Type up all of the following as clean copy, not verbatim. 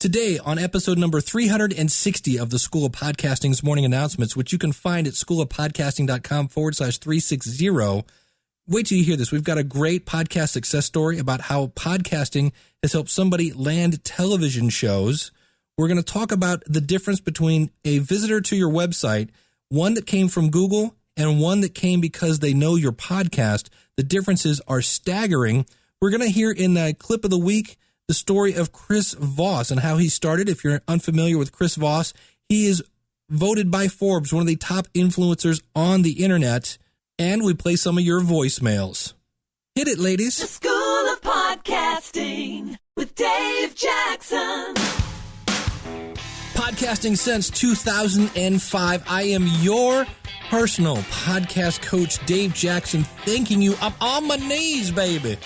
Today, on episode number 360 of the School of Podcasting's morning announcements, which you can find at schoolofpodcasting.com/360, wait till you hear this. We've got a great podcast success story about how podcasting has helped somebody land television shows. We're going to talk about the difference between a visitor to your website, one that came from Google and one that came because they know your podcast. The differences are staggering. We're going to hear in the clip of the week the story of Chris Voss and how he started. If you're unfamiliar with Chris Voss, he is voted by Forbes one of the top influencers on the internet. And we play some of your voicemails. Hit it, ladies. The School of Podcasting with Dave Jackson. Podcasting since 2005. I am your personal podcast coach, Dave Jackson, thanking you. I'm on my knees, baby.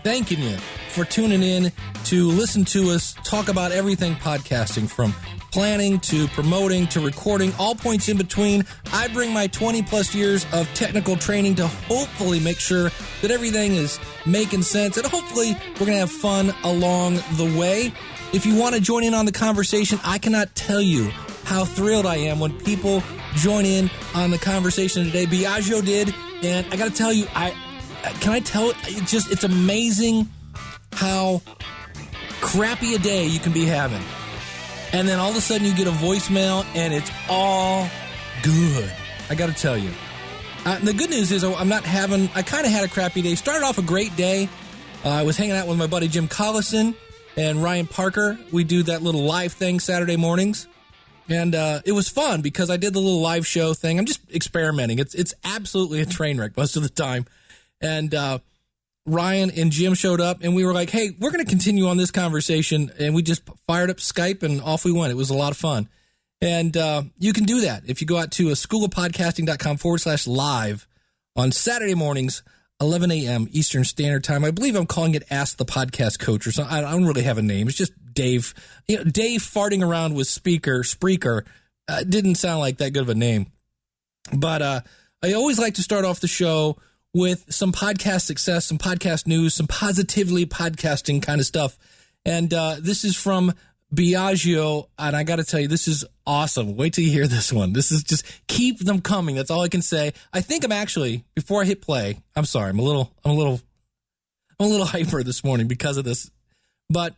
Thanking you for tuning in to listen to us talk about everything podcasting, from planning to promoting to recording, all points in between. I bring my 20 plus years of technical training to hopefully make sure that everything is making sense, and hopefully we're going to have fun along the way. If you want to join in on the conversation, I cannot tell you how thrilled I am when people join in on the conversation today. Biagio did, and I got to tell you, it's amazing how crappy a day you can be having. And then all of a sudden you get a voicemail and it's all good. I got to tell you. The good news is I kind of had a crappy day. Started off a great day. I was hanging out with my buddy Jim Collison and Ryan Parker. We do that little live thing Saturday mornings. And it was fun because I did the little live show thing. I'm just experimenting. It's absolutely a train wreck most of the time. And Ryan and Jim showed up, and we were like, hey, we're going to continue on this conversation. And we just fired up Skype, and off we went. It was a lot of fun. And you can do that if you go out to schoolofpodcasting.com/live on Saturday mornings, 11 a.m. Eastern Standard Time. I believe I'm calling it Ask the Podcast Coach or something. I don't really have a name. It's just Dave. Dave farting around with Spreaker didn't sound like that good of a name. But I always like to start off the show with some podcast success, some podcast news, some positively podcasting kind of stuff. And this is from Biagio, and I got to tell you, this is awesome. Wait till you hear this one. This is just, keep them coming. That's all I can say. I think I'm actually, before I hit play, I'm sorry, I'm a little hyper this morning because of this. But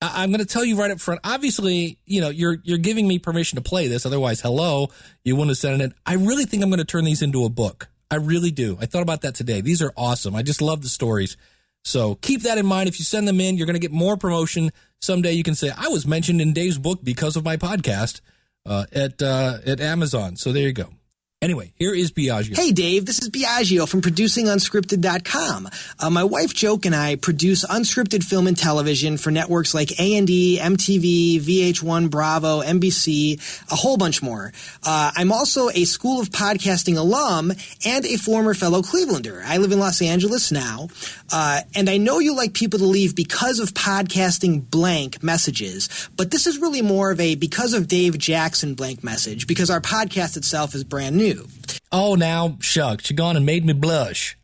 I'm going to tell you right up front. Obviously, you're giving me permission to play this. Otherwise, hello, you wouldn't have sent it. I really think I'm going to turn these into a book. I really do. I thought about that today. These are awesome. I just love the stories. So keep that in mind. If you send them in, you're going to get more promotion. Someday you can say, I was mentioned in Dave's book because of my podcast at Amazon. So there you go. Anyway, here is Biagio. Hey, Dave, this is Biagio from ProducingUnscripted.com. My wife, Joke, and I produce unscripted film and television for networks like A&E, MTV, VH1, Bravo, NBC, a whole bunch more. I'm also a School of Podcasting alum and a former fellow Clevelander. I live in Los Angeles now, and I know you like people to leave because of podcasting blank messages, but this is really more of a because of Dave Jackson blank message because our podcast itself is brand new. Oh, now, shucks, you gone and made me blush.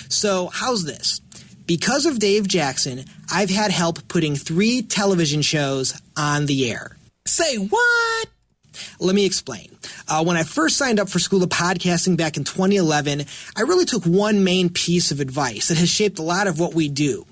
So, how's this? Because of Dave Jackson, I've had help putting 3 television shows on the air. Say what? Let me explain. When I first signed up for School of Podcasting back in 2011, I really took one main piece of advice that has shaped a lot of what we do,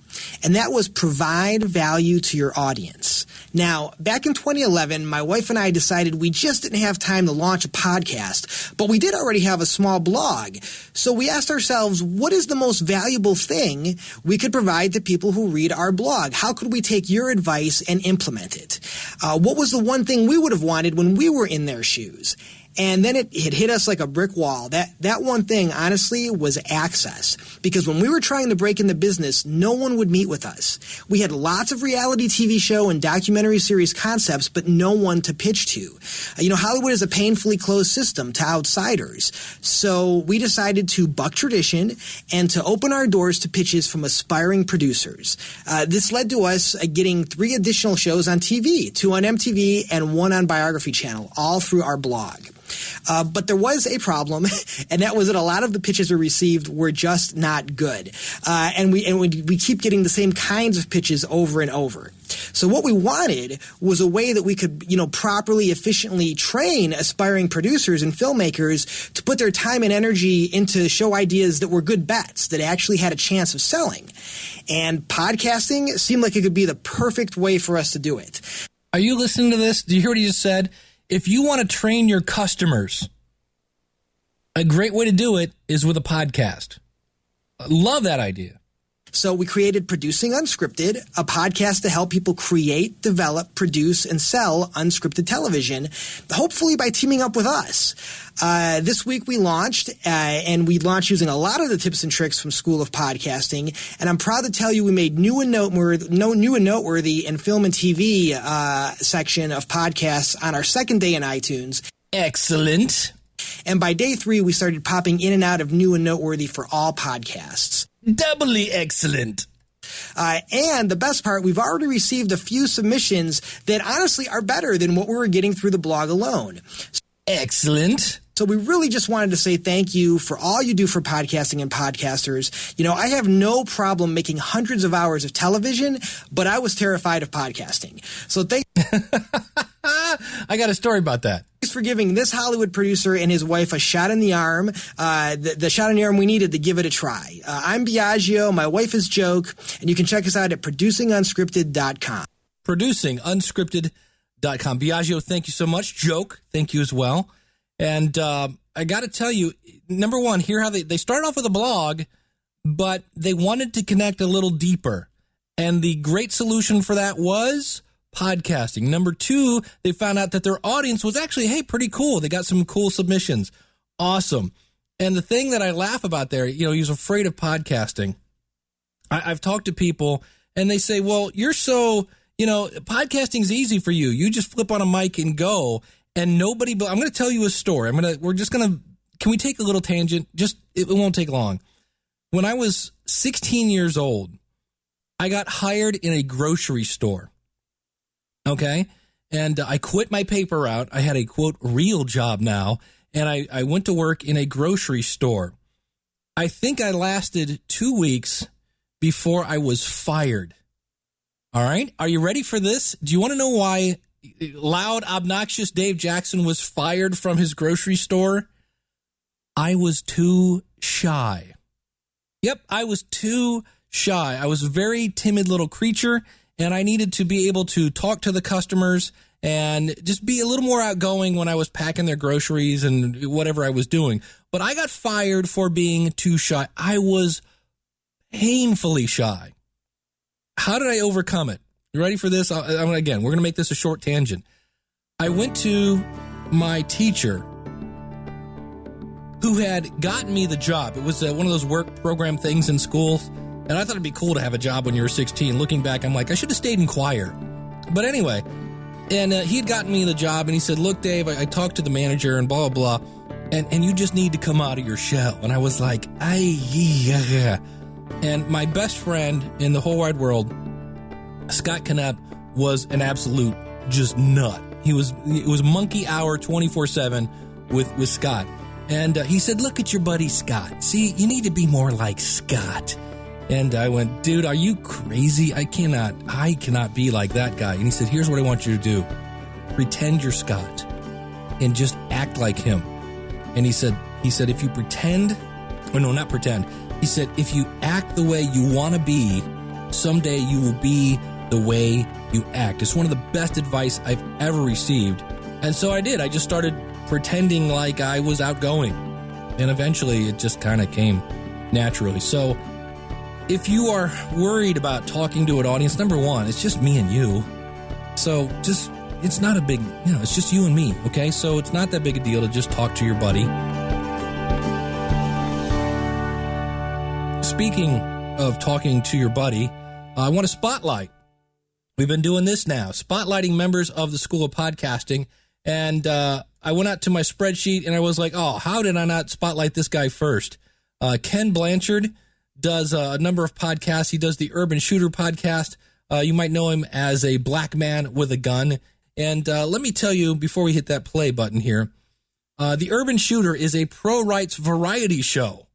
and that was provide value to your audience. Now, back in 2011, my wife and I decided we just didn't have time to launch a podcast, but we did already have a small blog. So we asked ourselves, what is the most valuable thing we could provide to people who read our blog? How could we take your advice and implement it? What was the one thing we would have wanted when we were in their shoes? And then it hit us like a brick wall. That one thing, honestly, was access. Because when we were trying to break into business, no one would meet with us. We had lots of reality TV show and documentary series concepts, but no one to pitch to. Hollywood is a painfully closed system to outsiders. So we decided to buck tradition and to open our doors to pitches from aspiring producers. This led to us getting 3 additional shows on TV, 2 on MTV and 1 on Biography Channel, all through our blog. But there was a problem, and that was that a lot of the pitches we received were just not good. And we keep getting the same kinds of pitches over and over. So what we wanted was a way that we could, properly, efficiently train aspiring producers and filmmakers to put their time and energy into show ideas that were good bets, that actually had a chance of selling. And podcasting seemed like it could be the perfect way for us to do it. Are you listening to this? Do you hear what he just said? If you want to train your customers, a great way to do it is with a podcast. I love that idea. So we created Producing Unscripted, a podcast to help people create, develop, produce, and sell unscripted television, hopefully by teaming up with us. This week we launched, and we launched using a lot of the tips and tricks from School of Podcasting, and I'm proud to tell you we made new and noteworthy in film and TV section of podcasts on our second day in iTunes. Excellent. And by day 3, we started popping in and out of new and noteworthy for all podcasts. Doubly excellent. And the best part, we've already received a few submissions that honestly are better than what we were getting through the blog alone. Excellent. So we really just wanted to say thank you for all you do for podcasting and podcasters. I have no problem making hundreds of hours of television, but I was terrified of podcasting. So thanks. I got a story about that. Thanks for giving this Hollywood producer and his wife a shot in the arm, the shot in the arm we needed to give it a try. I'm Biagio. My wife is Joke, and you can check us out at producingunscripted.com. Producingunscripted.com. Biagio, thank you so much. Joke, thank you as well. And I got to tell you, number one, hear how they started off with a blog, but they wanted to connect a little deeper. And the great solution for that was podcasting. Number 2, they found out that their audience was actually, pretty cool. They got some cool submissions. Awesome. And the thing that I laugh about there, he was afraid of podcasting. I've talked to people and they say, well, you're so, podcasting's easy for you. You just flip on a mic and go. And I'm going to tell you a story. Can we take a little tangent? It won't take long. When I was 16 years old, I got hired in a grocery store. Okay. And I quit my paper route. I had a, quote, real job now. And I went to work in a grocery store. I think I lasted 2 weeks before I was fired. All right. Are you ready for this? Do you want to know why loud, obnoxious Dave Jackson was fired from his grocery store? I was too shy. Yep. I was too shy. I was a very timid little creature. And I needed to be able to talk to the customers and just be a little more outgoing when I was packing their groceries and whatever I was doing. But I got fired for being too shy. I was painfully shy. How did I overcome it? You ready for this? Again, we're going to make this a short tangent. I went to my teacher who had gotten me the job. It was one of those work program things in school. And I thought it'd be cool to have a job when you were 16. Looking back, I'm like, I should have stayed in choir. But anyway, and he had gotten me the job, and he said, look, Dave, I talked to the manager and blah, blah, blah, and you just need to come out of your shell. And I was like, yeah. And my best friend in the whole wide world, Scott Knapp, was an absolute just nut. It was monkey hour 24/7 with Scott. And he said, look at your buddy Scott. See, you need to be more like Scott. And I went, dude, are you crazy? I cannot be like that guy. And he said, here's what I want you to do. Pretend you're Scott and just act like him. And he said, if you pretend, or no, not pretend. He said, if you act the way you want to be, someday you will be the way you act. It's one of the best advice I've ever received. And so I did. I just started pretending like I was outgoing. And eventually it just kind of came naturally. So if you are worried about talking to an audience, number one, it's just me and you. So it's not a big, it's just you and me, okay? So it's not that big a deal to just talk to your buddy. Speaking of talking to your buddy, I want to spotlight. We've been doing this now, spotlighting members of the School of Podcasting. And I went out to my spreadsheet and I was like, oh, how did I not spotlight this guy first? Ken Blanchard does a number of podcasts. He does the Urban Shooter podcast. You might know him as a black man with a gun. And let me tell you, before we hit that play button here, The Urban Shooter is a pro-rights variety show.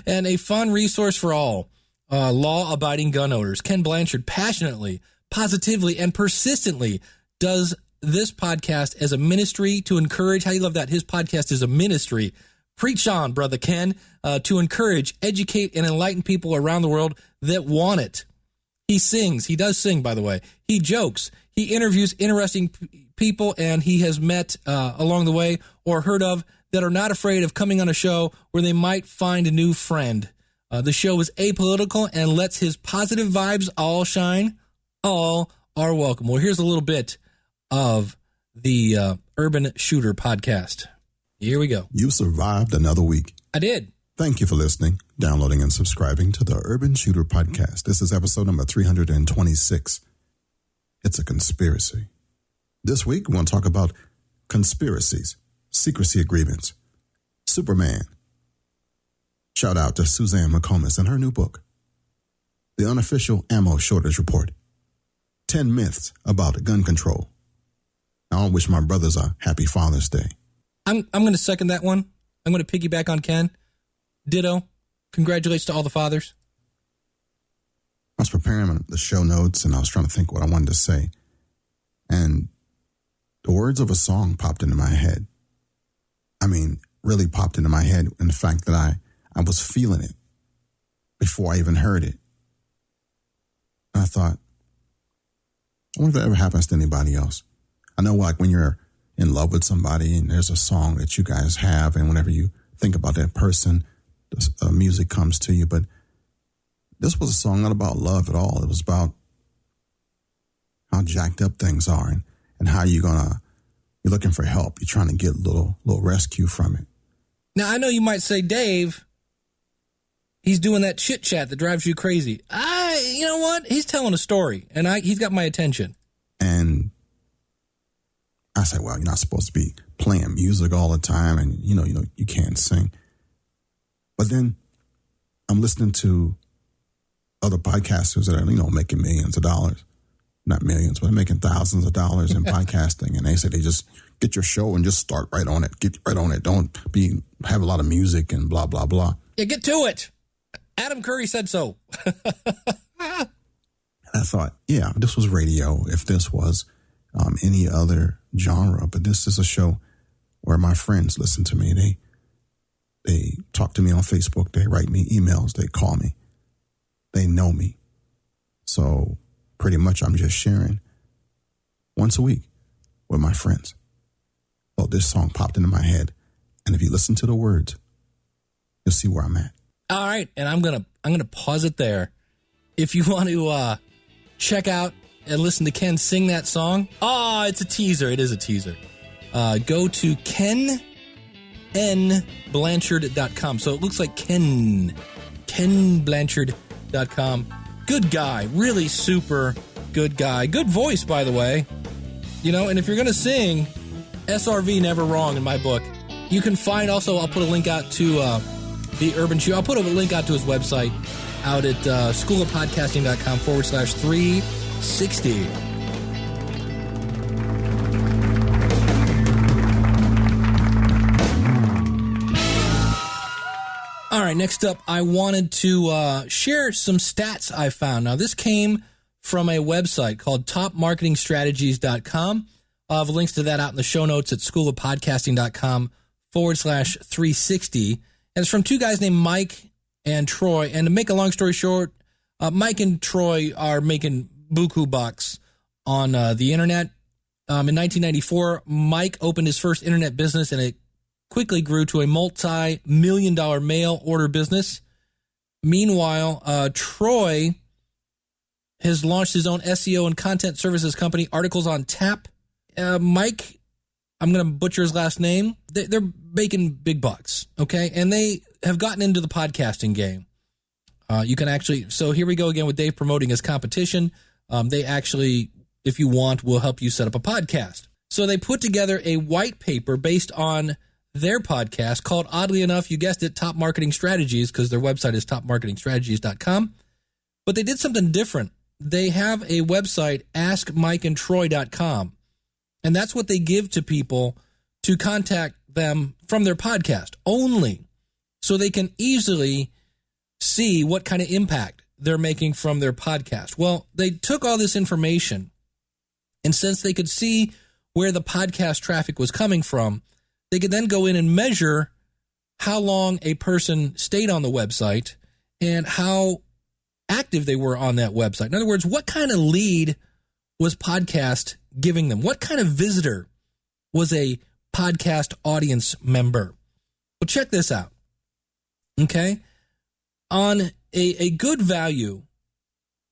And a fun resource for all law-abiding gun owners. Ken Blanchard passionately, positively, and persistently does this podcast as a ministry to encourage. How do you love that? His podcast is a ministry. Preach on, Brother Ken, to encourage, educate, and enlighten people around the world that want it. He sings. He does sing, by the way. He jokes. He interviews interesting people, and he has met along the way or heard of that are not afraid of coming on a show where they might find a new friend. The show is apolitical and lets his positive vibes all shine. All are welcome. Well, here's a little bit of the Urban Shooter podcast. Here we go. You survived another week. I did. Thank you for listening, downloading, and subscribing to the Urban Shooter podcast. This is episode number 326. It's a conspiracy. This week, we want to talk about conspiracies, secrecy agreements, Superman. Shout out to Suzanne McComas and her new book, The Unofficial Ammo Shortage Report, 10 Myths About Gun Control. I want to wish my brothers a happy Father's Day. I'm going to second that one. I'm going to piggyback on Ken. Ditto. Congratulations to all the fathers. I was preparing the show notes, and I was trying to think what I wanted to say. And the words of a song popped into my head. I mean, really popped into my head in the fact that I was feeling it before I even heard it. And I thought, I wonder if that ever happens to anybody else. I know, like, when you're in love with somebody and there's a song that you guys have, and whenever you think about that person, the music comes to you. But this was a song not about love at all. It was about how jacked up things are and how you're looking for help. You're trying to get a little rescue from it. Now, I know you might say, Dave, he's doing that chit chat that drives you crazy. You know what? He's telling a story, and he's got my attention. And I say, well, you're not supposed to be playing music all the time, and you can't sing. But then I'm listening to other podcasters that are, making millions of dollars. Not millions, but making thousands of dollars in podcasting. And they say they just get your show and just start right on it. Get right on it. Don't have a lot of music and blah, blah, blah. Yeah, get to it. Adam Curry said so. I thought, yeah, this was radio. If this was any other genre, but this is a show where my friends listen to me. They talk to me on Facebook. They write me emails. They call me. They know me. So pretty much I'm just sharing once a week with my friends. Well, this song popped into my head, and if you listen to the words, you'll see where I'm at. All right, and I'm gonna pause it there. If you want to check out and listen to Ken sing that song, it's a teaser. It is a teaser. Go to KenBlanchard.com. So it looks like KenBlanchard.com. Good guy, really super good guy. Good voice, by the way. And if you're going to sing, SRV never wrong in my book. You can find also, I'll put a link out to the Urban Shoe. I'll put a link out to his website out at schoolofpodcasting.com/360. All right, next up, I wanted to share some stats I found. Now, this came from a website called topmarketingstrategies.com. I'll have links to that out in the show notes at schoolofpodcasting.com/360. And it's from two guys named Mike and Troy. And to make a long story short, Mike and Troy are making buku bucks on the internet. In 1994, Mike opened his first internet business, and it quickly grew to a multi-million-dollar mail order business. Meanwhile, Troy has launched his own SEO and content services company, Articles on Tap. Mike, I'm going to butcher his last name. They're making big bucks, okay? And they have gotten into the podcasting game. You can actually, so here we go again with Dave promoting his competition. They actually, if you want, will help you set up a podcast. So they put together a white paper based on their podcast called, oddly enough, you guessed it, Top Marketing Strategies, because their website is topmarketingstrategies.com. But they did something different. They have a website, askmikeandtroy.com. And that's what they give to people to contact them from their podcast only, so they can easily see what kind of impact they're making from their podcast. Well, they took all this information, and since they could see where the podcast traffic was coming from, they could then go in and measure how long a person stayed on the website and how active they were on that website. In other words, what kind of lead was podcast giving them? What kind of visitor was a podcast audience member? Well, check this out. Okay? On a good value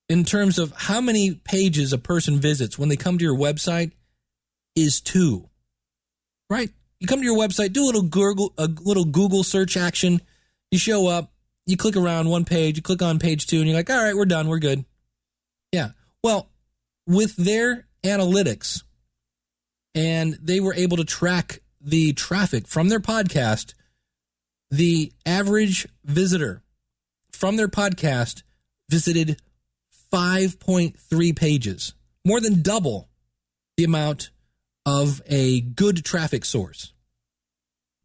in terms of how many pages a person visits when they come to your website is 2. Right? You come to your website, do a little Google search action. You show up, you click around one page, you click on page 2, and you're like, all right, we're done, we're good. Yeah. Well, with their analytics, and they were able to track the traffic from their podcast, the average visitor from their podcast visited 5.3 pages, more than double the amount of a good traffic source.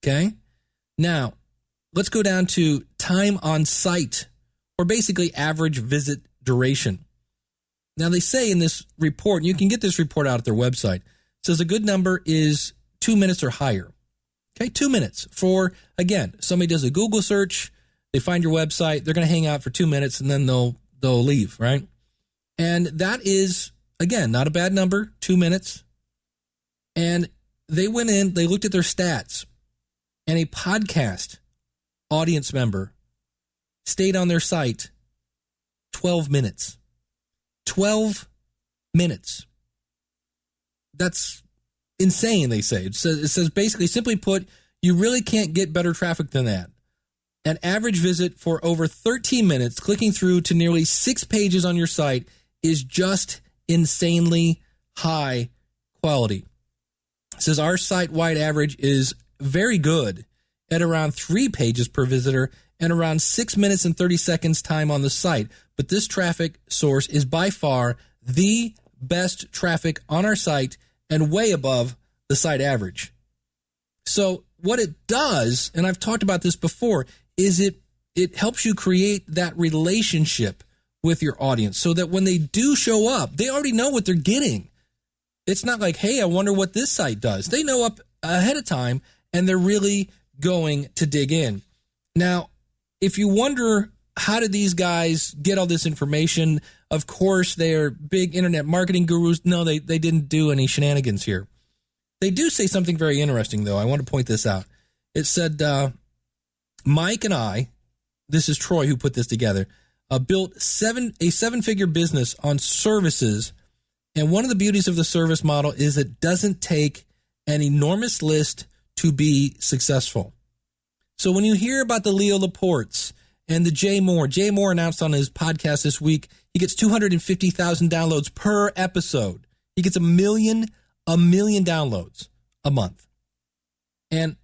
Okay? Now, let's go down to time on site, or basically average visit duration. Now, they say in this report, and you can get this report out at their website, it says a good number is 2 minutes or higher. Okay, 2 minutes for, again, somebody does a Google search, they find your website, they're going to hang out for 2 minutes, and then they'll leave, right? And that is, again, not a bad number, 2 minutes. And they went in, they looked at their stats, and a podcast audience member stayed on their site 12 minutes. 12 minutes. That's insane, they say. It says basically, simply put, you really can't get better traffic than that. An average visit for over 13 minutes, clicking through to nearly 6 pages on your site, is just insanely high quality. It says our site-wide average is very good at around 3 pages per visitor and around 6 minutes and 30 seconds time on the site. But this traffic source is by far the best traffic on our site and way above the site average. So what it does, and I've talked about this before, is it helps you create that relationship with your audience so that when they do show up, they already know what they're getting. It's not like, hey, I wonder what this site does. They know up ahead of time, and they're really going to dig in. Now, if you wonder, how did these guys get all this information? Of course, they're big internet marketing gurus. No, they didn't do any shenanigans here. They do say something very interesting, though. I want to point this out. It said, Mike and I, this is Troy who put this together, built a 7-figure business on services. And one of the beauties of the service model is it doesn't take an enormous list to be successful. So when you hear about the Leo Laportes and the Jay Moore announced on his podcast this week, he gets 250,000 downloads per episode. He gets a million downloads a month. And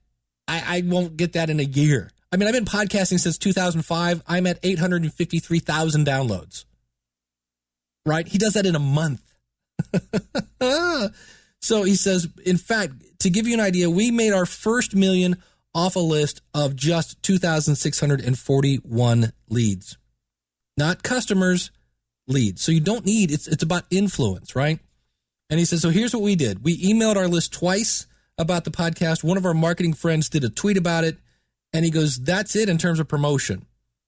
I won't get that in a year. I mean, I've been podcasting since 2005. I'm at 853,000 downloads. Right? He does that in a month. So he says, in fact, to give you an idea, we made our first million off a list of just 2,641 leads. Not customers, leads. So you don't need, it's about influence, right? And he says, so here's what we did. We emailed our list twice about the podcast. One of our marketing friends did a tweet about it. And he goes, that's it in terms of promotion.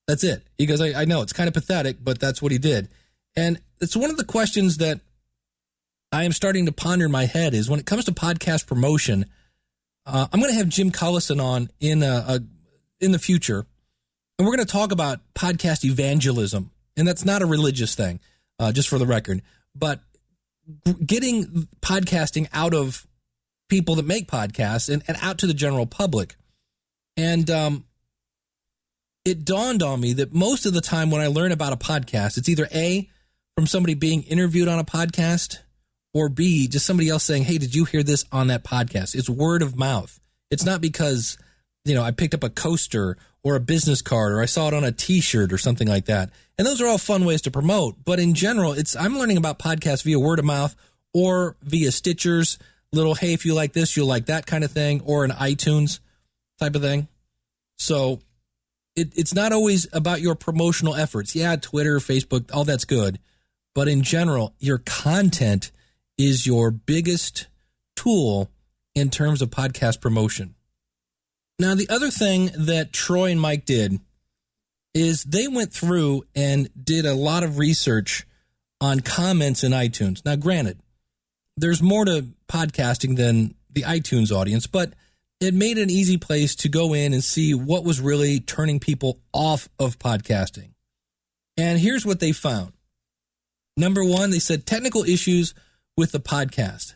That's it. He goes, I know it's kind of pathetic, but that's what he did. And it's one of the questions that I am starting to ponder in my head is when it comes to podcast promotion, I'm going to have Jim Collison on in the future, and we're going to talk about podcast evangelism. And that's not a religious thing, just for the record, but getting podcasting out of people that make podcasts and out to the general public. And it dawned on me that most of the time when I learn about a podcast, it's either A, from somebody being interviewed on a podcast, or B, just somebody else saying, hey, did you hear this on that podcast? It's word of mouth. It's not because, I picked up a coaster or a business card or I saw it on a T-shirt or something like that. And those are all fun ways to promote. But in general, I'm learning about podcasts via word of mouth or via Stitchers, little, hey, if you like this, you'll like that kind of thing, or an iTunes type of thing. So it's not always about your promotional efforts. Yeah, Twitter, Facebook, all that's good. But in general, your content is your biggest tool in terms of podcast promotion. Now, the other thing that Troy and Mike did is they went through and did a lot of research on comments in iTunes. Now, granted, there's more to podcasting than the iTunes audience, but it made an easy place to go in and see what was really turning people off of podcasting. And here's what they found. Number one, they said technical issues with the podcast.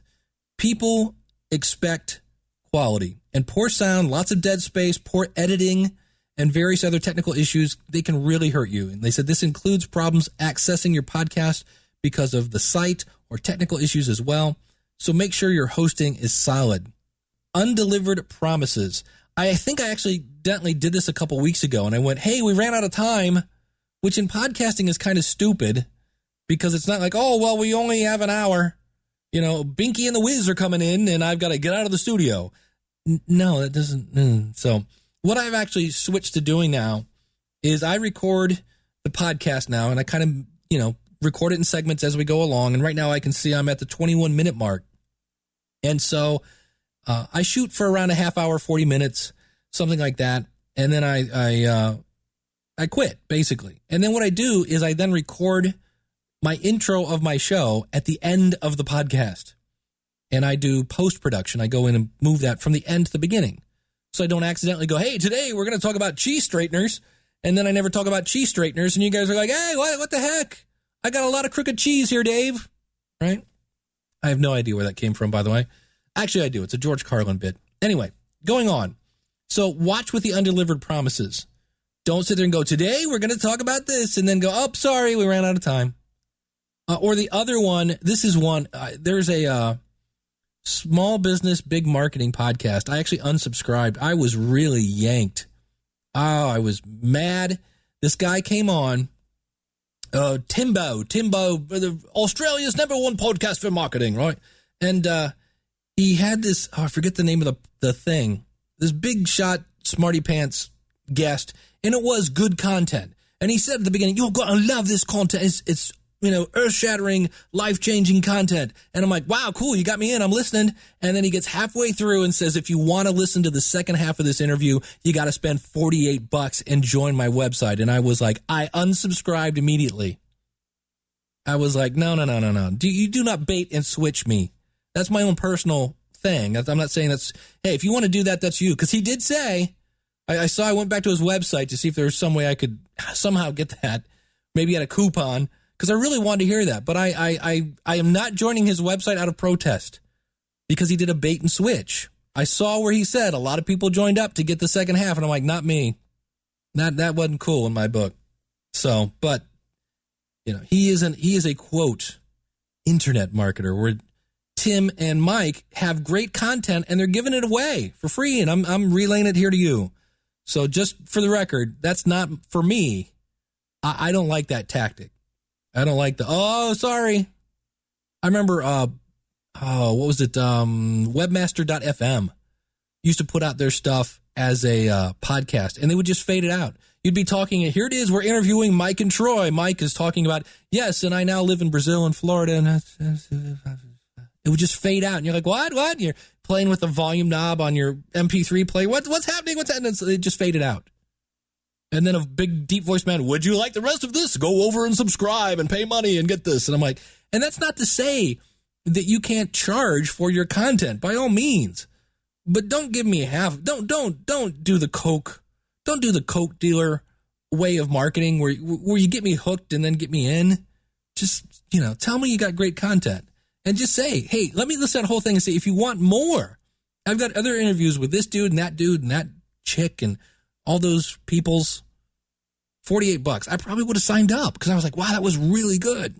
People expect quality, and poor sound, lots of dead space, poor editing, and various other technical issues, they can really hurt you. And they said this includes problems accessing your podcast because of the site or technical issues as well. So make sure your hosting is solid. Undelivered promises. I think I accidentally did this a couple weeks ago, and I went, hey, we ran out of time, which in podcasting is kind of stupid because it's not like, oh, well, we only have an hour. You know, Binky and the Wiz are coming in, and I've got to get out of the studio. No, that doesn't. So what I've actually switched to doing now is I record the podcast now, and I kind of, record it in segments as we go along. And right now I can see I'm at the 21-minute mark. And so I shoot for around a half hour, 40 minutes, something like that. And then I quit, basically. And then what I do is I then record my intro of my show at the end of the podcast. And I do post-production. I go in and move that from the end to the beginning. So I don't accidentally go, hey, today we're going to talk about cheese straighteners. And then I never talk about cheese straighteners. And you guys are like, hey, what the heck? I got a lot of crooked cheese here, Dave. Right? I have no idea where that came from, by the way. Actually, I do. It's a George Carlin bit. Anyway, going on. So watch with the undelivered promises. Don't sit there and go, today we're going to talk about this. And then go, oh, sorry, we ran out of time. Or the other one, this is one, there's a small business, big marketing podcast. I actually unsubscribed. I was really yanked. Oh, I was mad. This guy came on, Timbo, Australia's #1 podcast for marketing, right? And he had this, I forget the name of the thing, this big shot, smarty pants guest, and it was good content. And he said at the beginning, you're going to love this content. It's earth-shattering, life-changing content. And I'm like, wow, cool, you got me in, I'm listening. And then he gets halfway through and says, if you want to listen to the second half of this interview, you got to spend $48 and join my website. And I was like, I unsubscribed immediately. I was like, no. You do not bait and switch me. That's my own personal thing. I'm not saying that's, hey, if you want to do that, that's you. Because he did say, I went back to his website to see if there was some way I could somehow get that. Maybe at a coupon. Because I really wanted to hear that. But I am not joining his website out of protest because he did a bait and switch. I saw where he said a lot of people joined up to get the second half. And I'm like, not me. That wasn't cool in my book. So, but, he is a, quote, internet marketer where Tim and Mike have great content and they're giving it away for free. And I'm relaying it here to you. So just for the record, that's not for me. I don't like that tactic. I don't like sorry. I remember, what was it? Webmaster.fm used to put out their stuff as a podcast, and they would just fade it out. You'd be talking, here it is, we're interviewing Mike and Troy. Mike is talking about, yes, and I now live in Brazil and Florida, and it would just fade out. And you're like, what? And you're playing with the volume knob on your MP3 player. What's happening? And it just faded out. And then a big deep voice man, would you like the rest of this? Go over and subscribe and pay money and get this. And I'm like, and that's not to say that you can't charge for your content, by all means. But don't give me half. Don't do the Coke. Don't do the Coke dealer way of marketing where you get me hooked and then get me in. Just, tell me you got great content. And just say, hey, let me listen to that whole thing and say, if you want more, I've got other interviews with this dude and that chick and all those people's $48. I probably would have signed up because I was like, wow, that was really good.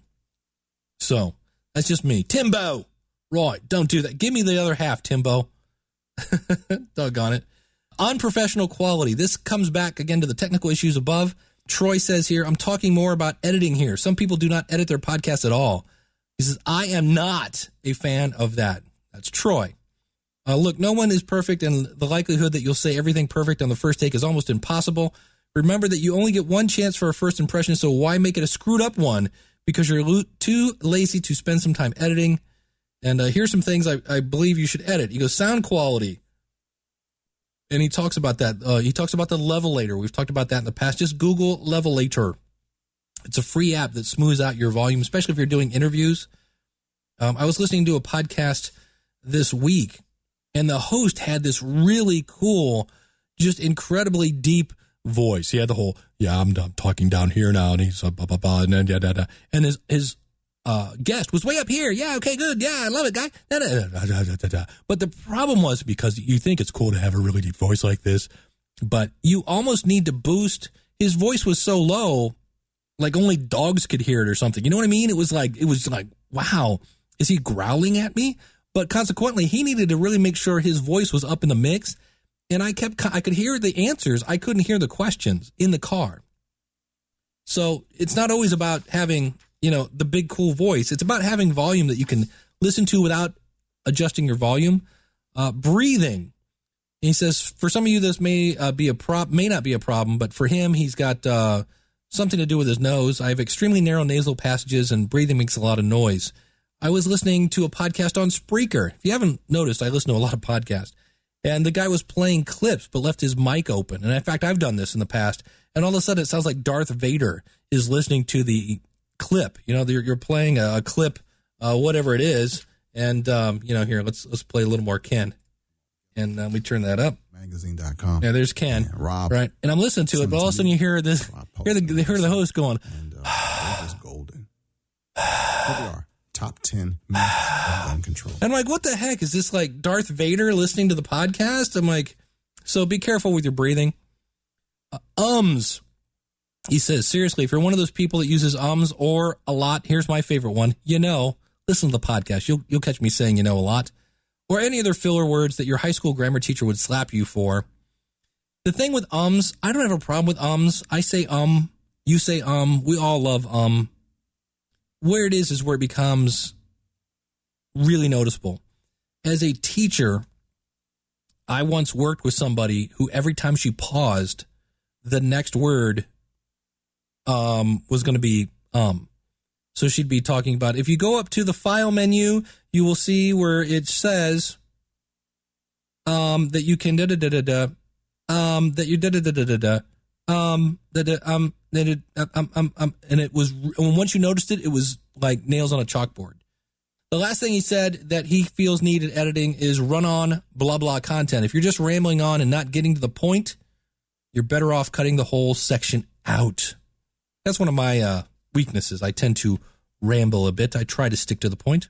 So that's just me. Timbo. Right. Don't do that. Give me the other half, Timbo. Doggone it. Unprofessional quality. This comes back again to the technical issues above. Troy says here, I'm talking more about editing here. Some people do not edit their podcasts at all. He says, I am not a fan of that. That's Troy. Look, no one is perfect, and the likelihood that you'll say everything perfect on the first take is almost impossible. Remember that you only get one chance for a first impression, so why make it a screwed up one? Because you're too lazy to spend some time editing. And here's some things I believe you should edit. He goes, sound quality. And he talks about that. He talks about the Levelator. We've talked about that in the past. Just Google Levelator. It's a free app that smooths out your volume, especially if you're doing interviews. I was listening to a podcast this week, and the host had this really cool, just incredibly deep voice. He had the whole, I'm talking down here now, and he's blah, blah, blah, and then da. And his guest was way up here. Yeah, okay, good. Yeah, I love it, guy. Da. But the problem was, because you think it's cool to have a really deep voice like this, but you almost need to boost. His voice was so low, like only dogs could hear it or something. You know what I mean? It was like, wow, is he growling at me? But consequently, he needed to really make sure his voice was up in the mix. And I could hear the answers. I couldn't hear the questions in the car. So it's not always about having, the big cool voice. It's about having volume that you can listen to without adjusting your volume. Breathing. He says, for some of you, this may not be a problem, but for him, he's got something to do with his nose. I have extremely narrow nasal passages, and breathing makes a lot of noise. I was listening to a podcast on Spreaker. If you haven't noticed, I listen to a lot of podcasts. And the guy was playing clips, but left his mic open. And in fact, I've done this in the past. And all of a sudden, it sounds like Darth Vader is listening to the clip. You're playing a clip, whatever it is. And, here, let's play a little more Ken. And we turn that up. Magazine.com. Yeah, there's Ken. Yeah, Rob. Right. And I'm listening to it, but all of a sudden you hear this, hear the host going. And they're just golden. Here we are. Top 10 myths of gun control. And I'm like, what the heck? Is this like Darth Vader listening to the podcast? I'm like, so be careful with your breathing. He says, seriously, if you're one of those people that uses or a lot, here's my favorite one. Listen to the podcast. You'll catch me saying a lot. Or any other filler words that your high school grammar teacher would slap you for. The thing with I don't have a problem with I say you say we all love Where it is where it becomes really noticeable. As a teacher, I once worked with somebody who every time she paused, the next word was going to be So she'd be talking about, if you go up to the file menu, you will see where it says that you can that you and it was, once you noticed it, it was like nails on a chalkboard. The last thing he said that he feels needed editing is run on blah blah content. If you're just rambling on and not getting to the point, you're better off cutting the whole section out. That's one of my weaknesses. I tend to ramble a bit. I try to stick to the point.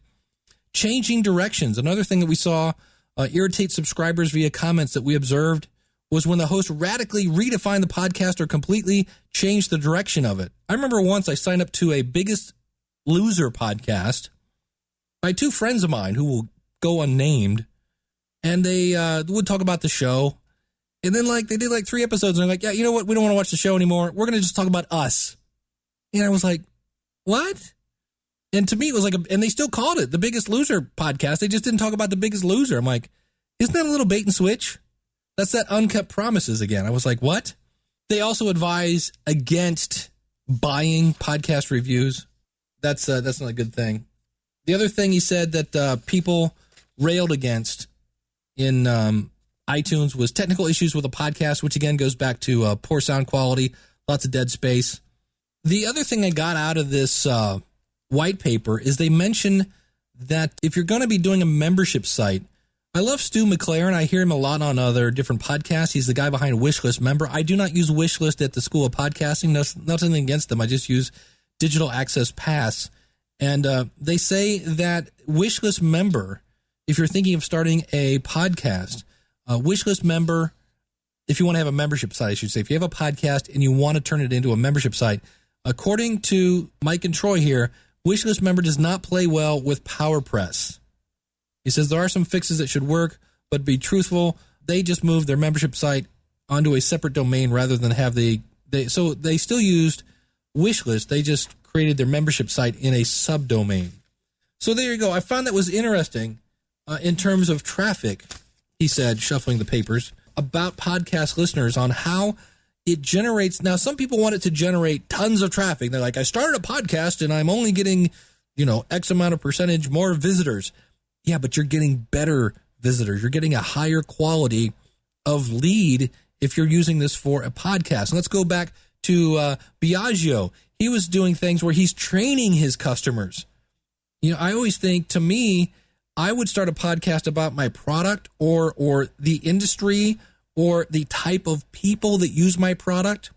Changing directions. Another thing that we saw irritate subscribers via comments that we observed was when the host radically redefined the podcast or completely changed the direction of it. I remember once I signed up to a Biggest Loser podcast by two friends of mine who will go unnamed, and they would talk about the show. And then they did 3 episodes, and they're like, yeah, you know what? We don't want to watch the show anymore. We're going to just talk about us. And I was like, what? And to me, it was and they still called it the Biggest Loser podcast. They just didn't talk about the Biggest Loser. I'm like, isn't that a little bait and switch? That's that unkept promises again. I was like, what? They also advise against buying podcast reviews. That's not a good thing. The other thing he said that people railed against in iTunes was technical issues with a podcast, which again goes back to poor sound quality, lots of dead space. The other thing I got out of this white paper is they mention that if you're going to be doing a membership site, I love Stu McLaren. I hear him a lot on other different podcasts. He's the guy behind Wishlist Member. I do not use Wishlist at the School of Podcasting. Nothing against them. I just use Digital Access Pass. And they say that Wishlist Member, if you're thinking of starting a podcast, Wishlist Member, if you want to have a membership site, I should say, if you have a podcast and you want to turn it into a membership site, according to Mike and Troy here, Wishlist Member does not play well with PowerPress. He says there are some fixes that should work, but be truthful, they just moved their membership site onto a separate domain rather than have so they still used Wishlist. They just created their membership site in a subdomain. So there you go. I found that was interesting. in terms of traffic, he said, shuffling the papers, about podcast listeners on how it generates. Now, some people want it to generate tons of traffic. They're like, I started a podcast and I'm only getting, X amount of percentage more visitors. Yeah, but you're getting better visitors. You're getting a higher quality of lead if you're using this for a podcast. And let's go back to Biagio. He was doing things where he's training his customers. I always think, to me, I would start a podcast about my product or the industry or the type of people that use my product.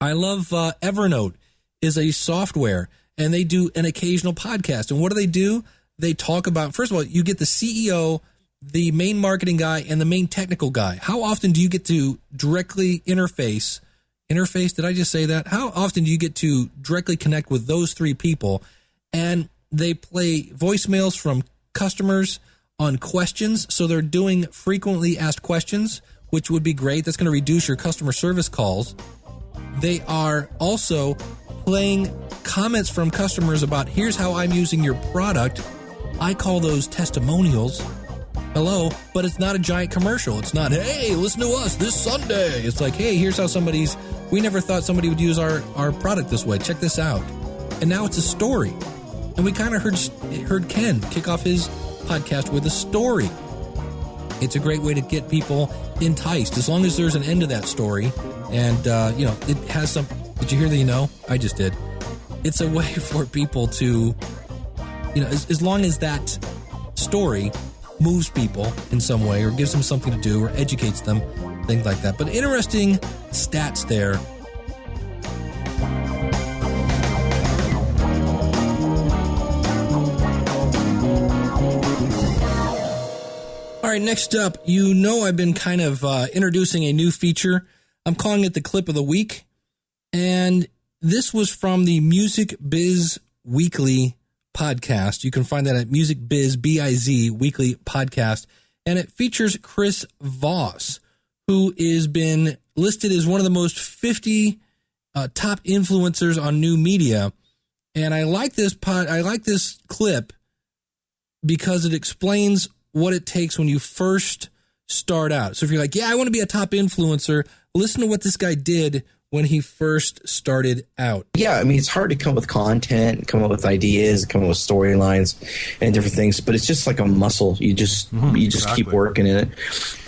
I love Evernote is a software, and they do an occasional podcast. And what do? They talk about, first of all, you get the CEO, the main marketing guy, and the main technical guy. How often do you get to directly interface? Did I just say that? How often do you get to directly connect with those three people? And they play voicemails from customers on questions. So they're doing frequently asked questions, which would be great. That's going to reduce your customer service calls. They are also playing comments from customers about, here's how I'm using your product. I call those testimonials. Hello, but it's not a giant commercial. It's not, hey, listen to us this Sunday. It's like, hey, here's how we never thought somebody would use our product this way. Check this out. And now it's a story. And we kind of heard Ken kick off his podcast with a story. It's a great way to get people enticed, as long as there's an end to that story. And, it has some, did you hear the I just did. It's a way for people to, as long as that story moves people in some way or gives them something to do or educates them, things like that. But interesting stats there. All right, next up, I've been kind of introducing a new feature. I'm calling it the Clip of the Week. And this was from the Music Biz Weekly podcast. You can find that at Music Biz, B-I-Z, Weekly Podcast. And it features Chris Voss, who has been listed as one of the most 50 top influencers on new media. And I like this clip because it explains what it takes when you first start out. So if you're like, yeah, I want to be a top influencer, listen to what this guy did when he first started out. Yeah, I mean, it's hard to come up with content, come up with ideas, come up with storylines and different things, but it's just like a muscle. You just keep working in it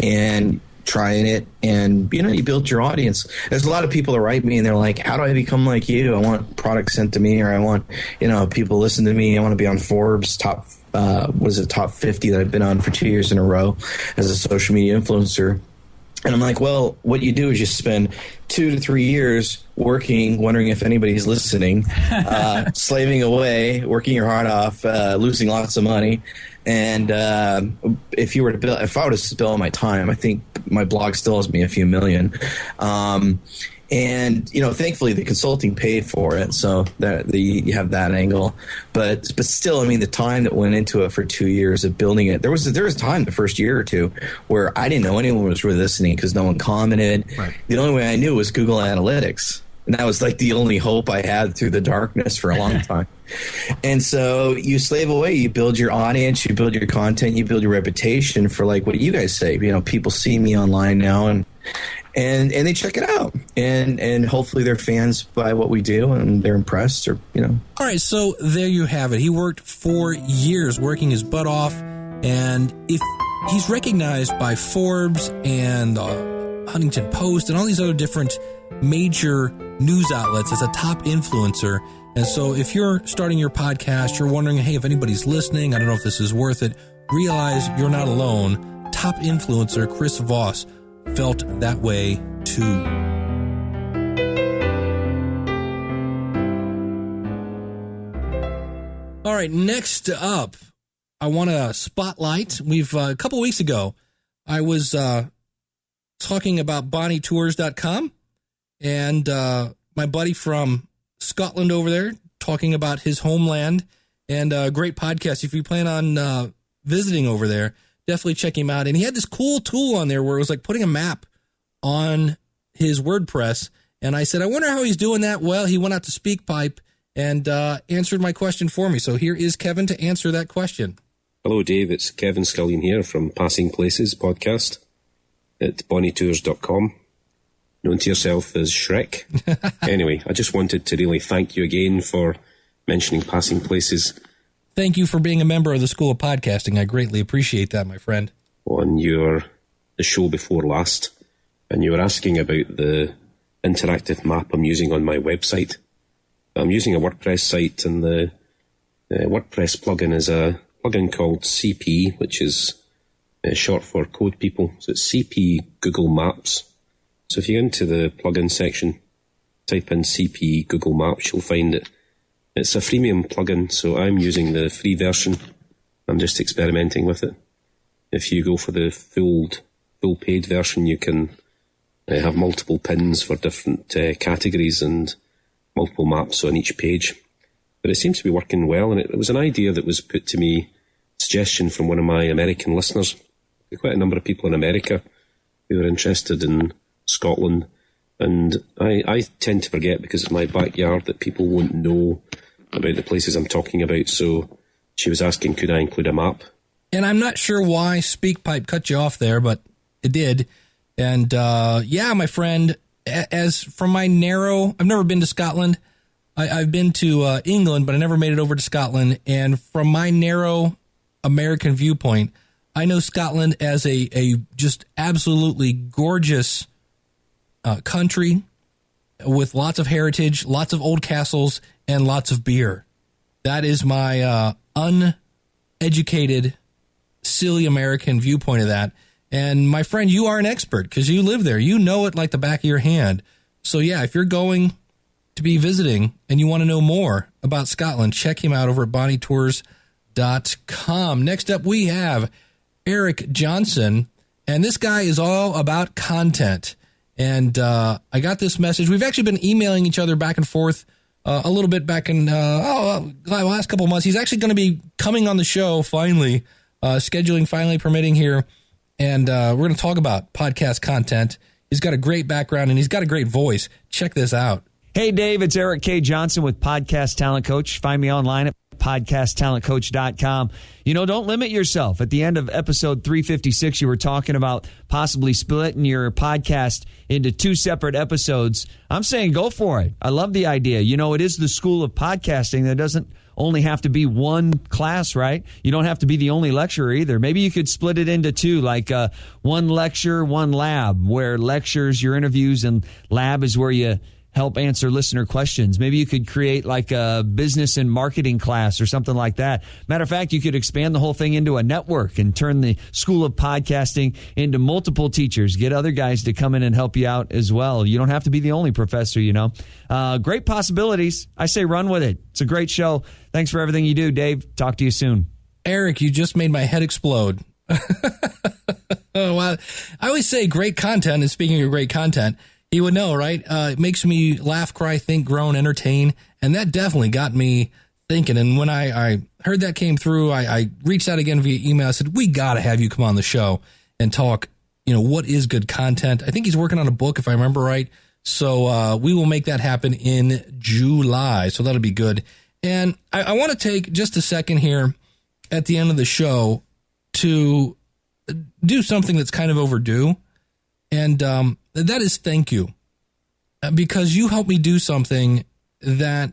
and trying it, and you build your audience. There's a lot of people that write me and they're like, how do I become like you? I want products sent to me, or I want people listen to me. I want to be on Forbes top 50 that I've been on for 2 years in a row as a social media influencer. And I'm like, well, what you do is you spend 2 to 3 years working, wondering if anybody's listening, slaving away, working your heart off, losing lots of money. And if I were to spend my time, I think my blog still owes me a few million. And thankfully the consulting paid for it, so that you have that angle. But still, I mean, the time that went into it for 2 years of building it, there was a time the first year or two where I didn't know anyone was really listening because no one commented. Right. The only way I knew was Google Analytics, and that was like the only hope I had through the darkness for a long time. And so you slave away, you build your audience, you build your content, you build your reputation for, like what you guys say. People see me online now and they check it out, and hopefully they're fans by what we do and they're impressed, or All right, so there you have it. He worked 4 years working his butt off, and if he's recognized by Forbes and Huntington Post and all these other different major news outlets as a top influencer. And so if you're starting your podcast, you're wondering, hey, if anybody's listening, I don't know if this is worth it, realize you're not alone. Top influencer Chris Voss felt that way too. All right, next up, I want to spotlight. We've a couple weeks ago, I was talking about BonnieTours.com, and my buddy from Scotland over there talking about his homeland, and a great podcast. If you plan on visiting over there, definitely check him out. And he had this cool tool on there where it was like putting a map on his WordPress. And I said, I wonder how he's doing that. Well, he went out to SpeakPipe and answered my question for me. So here is Kevin to answer that question. Hello, Dave. It's Kevin Scullion here from Passing Places podcast at bonnietours.com. Known to yourself as Shrek. Anyway, I just wanted to really thank you again for mentioning Passing Places. Thank you for being a member of the School of Podcasting. I greatly appreciate that, my friend. On the show before last, and you were asking about the interactive map I'm using on my website. I'm using a WordPress site, and the WordPress plugin is a plugin called CP, which is short for Code People. So it's CP Google Maps. So if you go into the plugin section, type in CP Google Maps, you'll find it. It's a freemium plugin, so I'm using the free version. I'm just experimenting with it. If you go for the full paid version, you can have multiple pins for different categories and multiple maps on each page. But it seems to be working well, and it was an idea that was put to me, suggestion from one of my American listeners. Quite a number of people in America who are interested in Scotland, and I tend to forget because it's my backyard that people won't know about the places I'm talking about. So she was asking, could I include a map? And I'm not sure why SpeakPipe cut you off there, but it did. And yeah, my friend, as from my narrow, I've never been to Scotland. I've been to England, but I never made it over to Scotland. And from my narrow American viewpoint, I know Scotland as a just absolutely gorgeous country with lots of heritage, lots of old castles, and lots of beer. That is my uneducated, silly American viewpoint of that. And my friend, you are an expert because you live there. You know it like the back of your hand. So yeah, if you're going to be visiting and you want to know more about Scotland, check him out over at bonnietours.com. Next up, we have Eric Johnson, and this guy is all about content. And I got this message. We've actually been emailing each other back and forth a little bit back in the last couple of months. He's actually going to be coming on the show finally, scheduling finally permitting here. And we're going to talk about podcast content. He's got a great background, and he's got a great voice. Check this out. Hey, Dave, it's Eric K. Johnson with Podcast Talent Coach. Find me online at podcasttalentcoach.com. You know, don't limit yourself. At the end of episode 356, you were talking about possibly splitting your podcast into 2 separate episodes. I'm saying go for it. I love the idea. You know, it is the School of Podcasting. That doesn't only have to be one class, right? You don't have to be the only lecturer either. Maybe you could split it into 2, like one lecture, one lab, where lectures, your interviews, and lab is where you help answer listener questions. Maybe you could create like a business and marketing class or something like that. Matter of fact, you could expand the whole thing into a network and turn the School of Podcasting into multiple teachers. Get other guys to come in and help you out as well. You don't have to be the only professor, you know. Great possibilities. I say run with it. It's a great show. Thanks for everything you do, Dave. Talk to you soon. Eric, you just made my head explode. Oh, wow. I always say great content, and speaking of great content, he would know, right? It makes me laugh, cry, think, groan, entertain. And that definitely got me thinking. And when I heard that came through, I reached out again via email. I said, we got to have you come on the show and talk, you know, what is good content. I think he's working on a book, if I remember right. So we will make that happen in July. So that'll be good. And I want to take just a second here at the end of the show to do something that's kind of overdue. And that is thank you, because you helped me do something that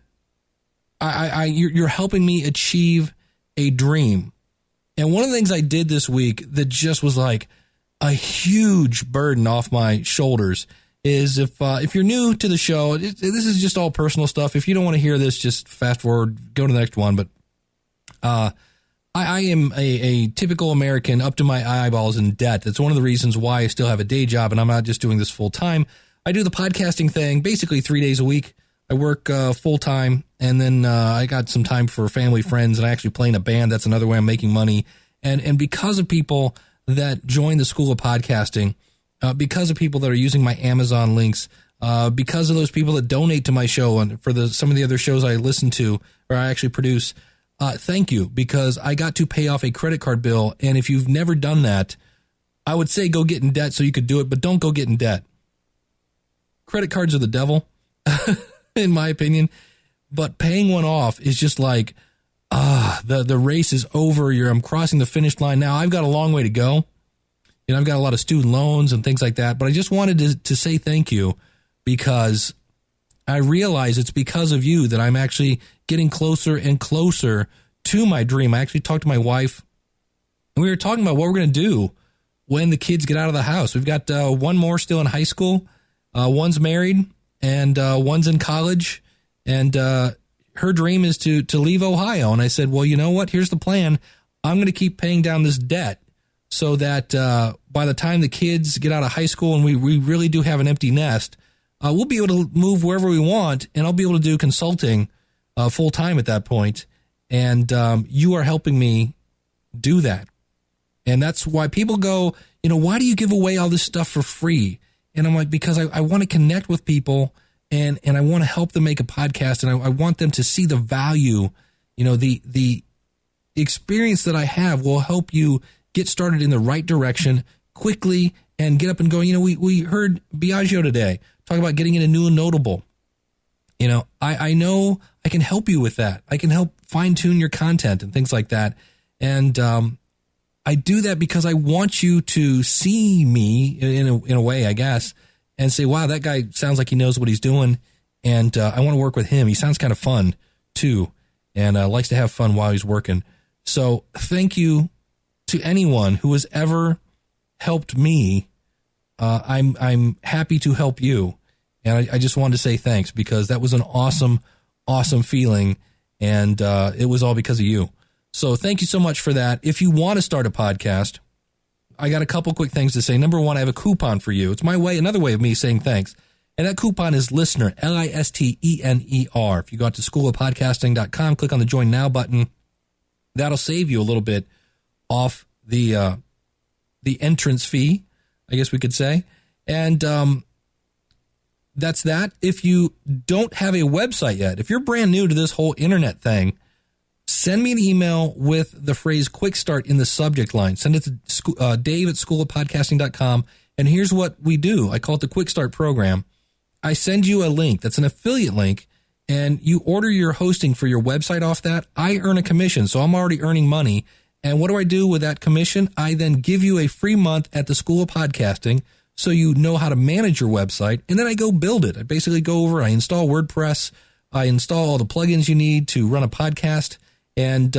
you're helping me achieve a dream. And one of the things I did this week that just was like a huge burden off my shoulders is if you're new to the show, this is just all personal stuff. If you don't want to hear this, just fast forward, go to the next one. But I am a typical American up to my eyeballs in debt. That's one of the reasons why I still have a day job and I'm not just doing this full time. I do the podcasting thing basically 3 days a week. I work full time, and then I got some time for family, friends, and I actually play in a band. That's another way I'm making money. And because of people that join the School of Podcasting, because of people that are using my Amazon links, because of those people that donate to my show and for some of the other shows I listen to or I actually produce, thank you, because I got to pay off a credit card bill. And if you've never done that, I would say go get in debt so you could do it, but don't go get in debt. Credit cards are the devil, in my opinion. But paying one off is just like, the race is over. I'm crossing the finish line now. I've got a long way to go. I've got a lot of student loans and things like that. But I just wanted to say thank you, because I realize it's because of you that I'm actually getting closer and closer to my dream. I actually talked to my wife, and we were talking about what we're going to do when the kids get out of the house. We've got one more still in high school. One's married, and one's in college. And her dream is to leave Ohio. And I said, well, you know what? Here's the plan. I'm going to keep paying down this debt so that by the time the kids get out of high school and we really do have an empty nest, we'll be able to move wherever we want, and I'll be able to do consulting full time at that point. And you are helping me do that. And that's why people go, why do you give away all this stuff for free? And I'm like, because I want to connect with people, and I want to help them make a podcast, and I want them to see the value. The experience that I have will help you get started in the right direction quickly and get up and going. We heard Biagio today talk about getting into new and notable. I know I can help you with that. I can help fine tune your content and things like that. And I do that because I want you to see me in a way, I guess, and say, wow, that guy sounds like he knows what he's doing. And I want to work with him. He sounds kind of fun too, and likes to have fun while he's working. So thank you to anyone who has ever helped me. I'm happy to help you. And I just wanted to say thanks, because that was an awesome, awesome feeling. And it was all because of you. So thank you so much for that. If you want to start a podcast, I got a couple quick things to say. Number one, I have a coupon for you. It's another way of me saying thanks. And that coupon is LISTENER, LISTENER. If you go out to schoolofpodcasting.com, click on the Join Now button. That'll save you a little bit off the entrance fee, I guess we could say. And that's that. If you don't have a website yet, if you're brand new to this whole internet thing, send me an email with the phrase Quick Start in the subject line. Send it to Dave at schoolofpodcasting.com. And here's what we do. I call it the Quick Start program. I send you a link that's an affiliate link, and you order your hosting for your website off that. I earn a commission, so I'm already earning money. And what do I do with that commission? I then give you a free month at the School of Podcasting, so you know how to manage your website, and then I go build it. I basically go over, I install WordPress, I install all the plugins you need to run a podcast, and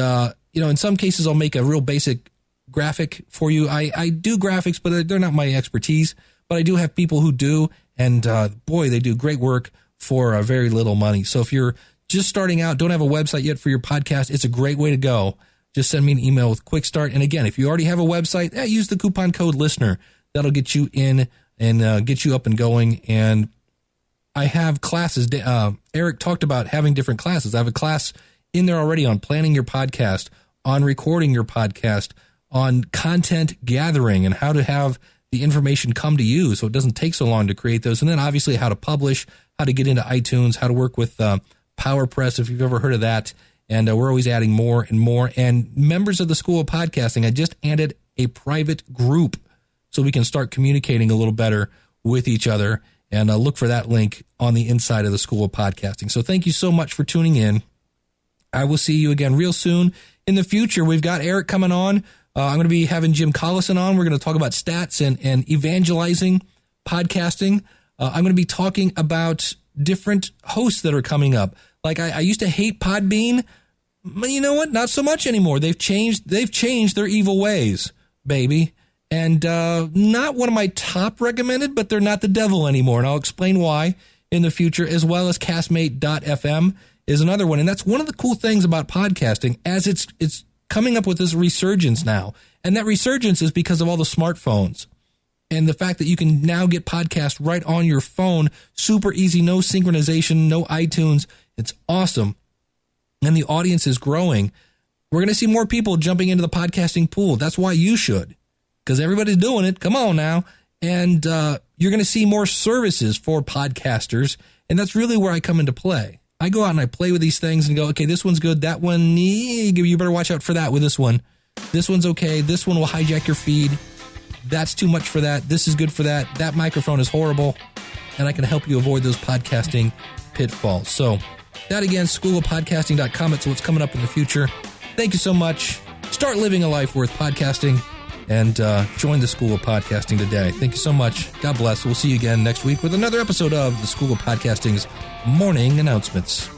in some cases I'll make a real basic graphic for you. I do graphics, but they're not my expertise, but I do have people who do, and boy, they do great work for very little money. So if you're just starting out, don't have a website yet for your podcast, it's a great way to go. Just send me an email with Quick Start. And again, if you already have a website, use the coupon code LISTENER. That'll get you in and get you up and going. And I have classes. Eric talked about having different classes. I have a class in there already on planning your podcast, on recording your podcast, on content gathering and how to have the information come to you so it doesn't take so long to create those. And then obviously how to publish, how to get into iTunes, how to work with PowerPress, if you've ever heard of that. And we're always adding more and more. And members of the School of Podcasting, I just added a private group so we can start communicating a little better with each other. And look for that link on the inside of the School of Podcasting. So thank you so much for tuning in. I will see you again real soon. In the future, we've got Eric coming on. I'm going to be having Jim Collison on. We're going to talk about stats and evangelizing podcasting. I'm going to be talking about different hosts that are coming up. Like I used to hate Podbean, but you know what? Not so much anymore. They've changed their evil ways, baby. And not one of my top recommended, but they're not the devil anymore. And I'll explain why in the future, as well as Castmate.fm is another one. And that's one of the cool things about podcasting, as it's coming up with this resurgence now. And that resurgence is because of all the smartphones and the fact that you can now get podcasts right on your phone. Super easy, no synchronization, no iTunes. It's awesome. And the audience is growing. We're going to see more people jumping into the podcasting pool. That's why you should, because everybody's doing it. Come on now. And you're going to see more services for podcasters. And that's really where I come into play. I go out and I play with these things and go, okay, this one's good. That one, you better watch out for that with this one. This one's okay. This one will hijack your feed. That's too much for that. This is good for that. That microphone is horrible. And I can help you avoid those podcasting pitfalls. So That again, schoolofpodcasting.com. It's what's coming up in the future. Thank you so much. Start living a life worth podcasting and join the School of Podcasting today. Thank you so much. God bless. We'll see you again next week with another episode of the School of Podcasting's Morning Announcements.